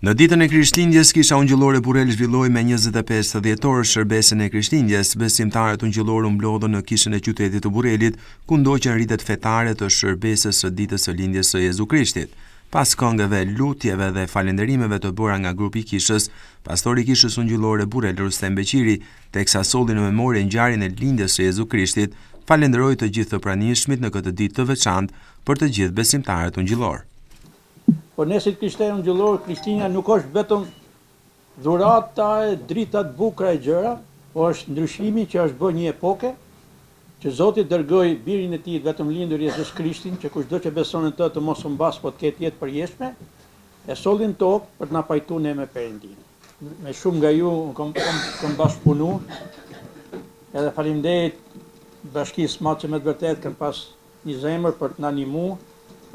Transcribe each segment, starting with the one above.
Në ditën e Krishtlindjes, Kisha Ungjillore Burrel zhvilloi me 25 dhjetor shërbesin e Krishtlindjes. Besimtarët ungjillor u mblodhën në kishën e qytetit të Burrelit, ku ndoqën ritet fetare të shërbesës së ditës së lindjes së Jezu Krishtit. Pas këngëve, lutjeve dhe falënderimeve të bëra nga grupi i kishës, pastori i kishës ungjillore Burrel Rustem Beqiri, teksa solli në memorie ngjarjen e lindjes së Jezu Krishtit, falenderoi të gjithë të pranishmit në këtë ditë të veçantë për të gjithë besimtarët ungjillor. Por ne si krishterë ungjillor, Krishtlindja nuk është vetëm dhurata e drita të bukura e gjëra, por është ndryshimi që është bërë një epoke, që Zoti dërgoi birin e tij vetëm lindur Jezus Krishtin, që kushdo që beson në të mos u mbas, po të ketë jetë përjetshme, e solli në tokë për të na pajtuar ne me Perëndin. Me shumë nga ju kam bashkëpunu, edhe faleminderit bashkisë madhe që me të vërtetë kanë pas një zemër për të na ndihmuar,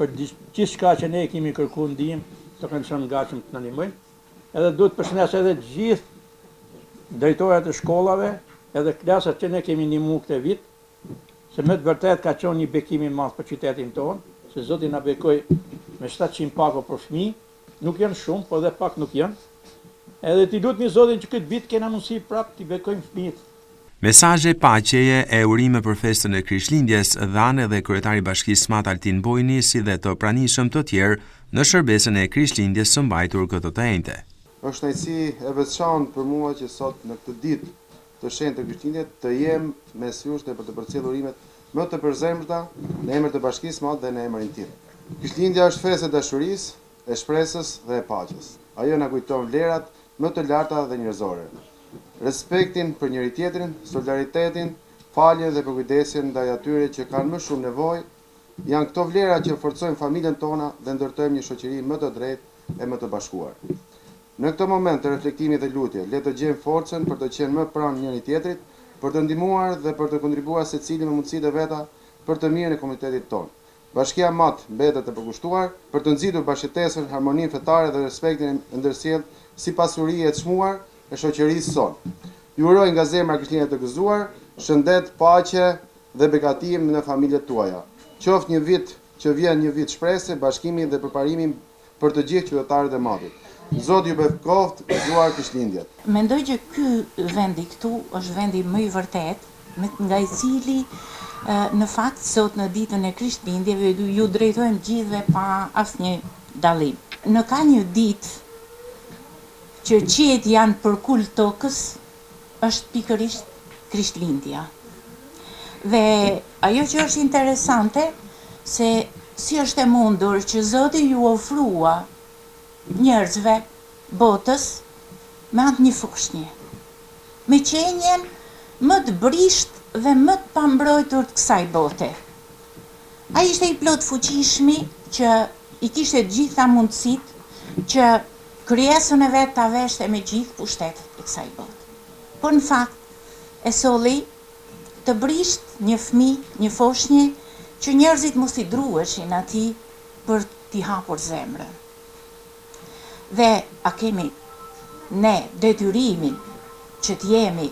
për gjithçka që ne kemi kërkuar ndihmë, të kanë qenë gatshëm të na ndihmojnë. Edhe duhet përshëndes edhe të gjithë drejtorët e shkollave, edhe klasat që ne kemi ndihmuar këtë vit, se me të vërtetë ka qenë një bekim i madh për qytetin tonë, se Zoti na bekoi me 700 pako për fëmijë, nuk janë shumë, por edhe pak nuk janë. Edhe ti lutni Zotin që këtë vit kena mundësi prapë t'i bekojmë fëmijët. Mesazhe paqeje e urime për festën e Krishtlindjes dhanë edhe kryetari i Bashkisë SMAT Altin Bojni, si dhe të pranishëm të tjerë në shërbesën e Krishtlindjes së mbajtur këtë të enjte. Është kënaqësi e veçantë për mua që sot në këtë ditë të shenjtë të Krishtlindjes të jem mes jush dhe për të përcjellur urimet më të përzemërta në emër të Bashkisë SMAT dhe në emrin tim. Krishtlindja është festë e dashurisë, e shpresës dhe e paqes. Ajo na kujton vlerat më të larta dhe njerëzore. Respektin për njëri tjetrin, solidaritetin, faljen dhe përkujdesjen ndaj atyre që kanë më shumë nevojë, janë këto vlera që forcojnë familjen tona dhe ndërtojmë një shoqëri më të drejtë e më të bashkuar. Në këtë moment të reflektimit dhe lutje, le të gjejmë forcën për të qenë më pranë njëri tjetrit, për të ndihmuar dhe për të kontribuar secili me mundësitë e veta për të mirën e komunitetit tonë. Bashkia MAT mbetet e përkushtuar për të nxitur bashkëtesën, harmoninë fetare dhe respektin e ndërsjellë si pasuri e çmuar e shoqërisë sonë. Ju uroj nga zemra Krishtlindje të gëzuar, shëndet, paqe dhe begatim në familjet tuaja. Qoftë një vit që vjen një vit shpresë, bashkimi dhe përparimi për të gjithë qytetarët e Matit. Zoti ju beftkoft, gëzuar Krishtlindjet. Mendoj që ky vendi këtu është vendi më i vërtet, nga i cili në fakt sot në ditën e Krishtlindjeve ju drejtojmë gjithëve pa asnjë dallim. Në ka një ditë që qiet janë për kul tokës, është pikërisht Krishtlindja. Dhe ajo që është interesante, se si është e mundur që Zoti ju ofrua njerëzve botës me anë një foshnje, me qenjen më të brisht dhe më të pambrojtur të kësaj bote. Ai ishte i plot fuqishmi që i kishte gjitha mundësitë që krijesën e vetë ta veshte me gjithë pushtetet e kësaj bote. Por në fakt e solli të brisht një fëmijë, një foshnjë që njerëzit mos i druheshin atij për t'i hapur zemrën. Dhe a kemi ne detyrimin që t'jemi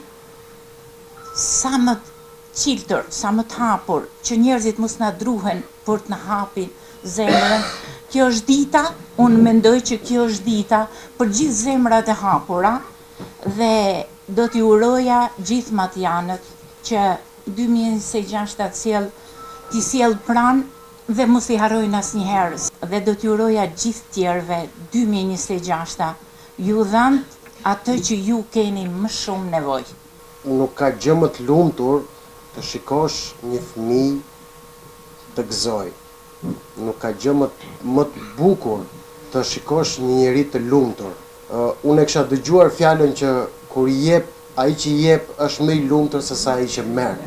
sa më të qiltër, sa më të hapur, që njerëzit mos na druhen për të na hapin zemrën. Kjo është dita, unë mendoj që kjo është dita për gjithë zemrat e hapura dhe do t'i uroja gjithë matjanët që 2026 t'i sjell pranë dhe mos i harrojnë asnjëherë. Dhe do t'i uroja gjithë tjerëve 2026 ju dhanë atë që ju keni më shumë nevojë. Nuk ka gjë më të lumtur të shikosh një fëmijë të gëzoj. Nuk ka gjë më të bukur të shikosh një njeri të lumtur. Unë e kisha dëgjuar fjalën që kur jep, ai që jep është më i lumtur se sa ai që merr.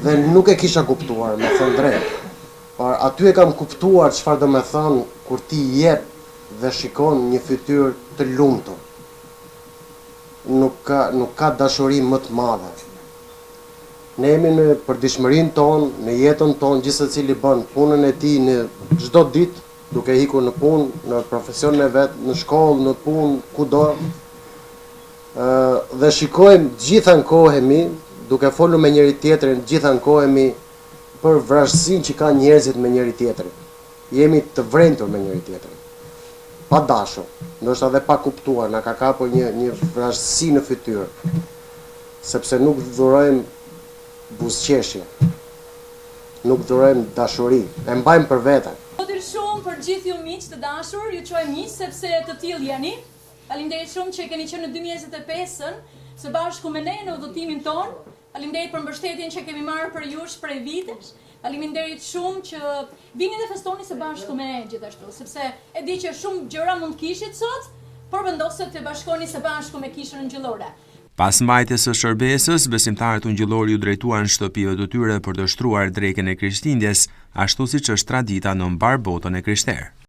Dhe nuk e kisha kuptuar, me thënë drejt. Por aty e kam kuptuar çfarë do të thonë kur ti jep dhe shikon një fytyrë të lumtur. Nuk ka dashuri më të madhe. Ne jemi në përditshmërinë tonë, në jetën tonë, gjithë secili bën punën e tij në çdo ditë, duke ikur në punë, në profesionin e vet, në shkollë, në punë, kudo. Dhe shikojmë gjithë ankohemi, duke folur me njëri tjetrin, gjithë ankohemi për vrasësinë që kanë njerëzit me njëri tjetrin. Jemi të vrentur me njëri tjetrin. pa dashur, ndoshta edhe pa kuptuar, na ka kapur një vrasësi në fytyrë, sepse nuk dhurojmë buzëqeshje, nuk dhurojmë dashuri, e mbajmë për veten. Faleminderit shumë për gjithë ju miq të dashur, ju quaj miq sepse të tillë jeni. Faleminderit shumë që keni qenë në 2025-ën së bashku me ne në udhëtimin ton. Faleminderit për mbështetjen që kemi marrë për ju prej vitesh. Faleminderit shumë që vini dhe festoni së bashku me ne gjithashtu, sepse e di që shumë gjëra mund kishit sot, por vendoset të bashkoni së bashku me kishën ungjillore. Pas mbajtjes së shërbesës, besimtarët ungjillor ju drejtuan shtëpive të tyre për të shtruar drekën e Krishtlindjes, ashtu siç është tradita në mbar botën e krishterë.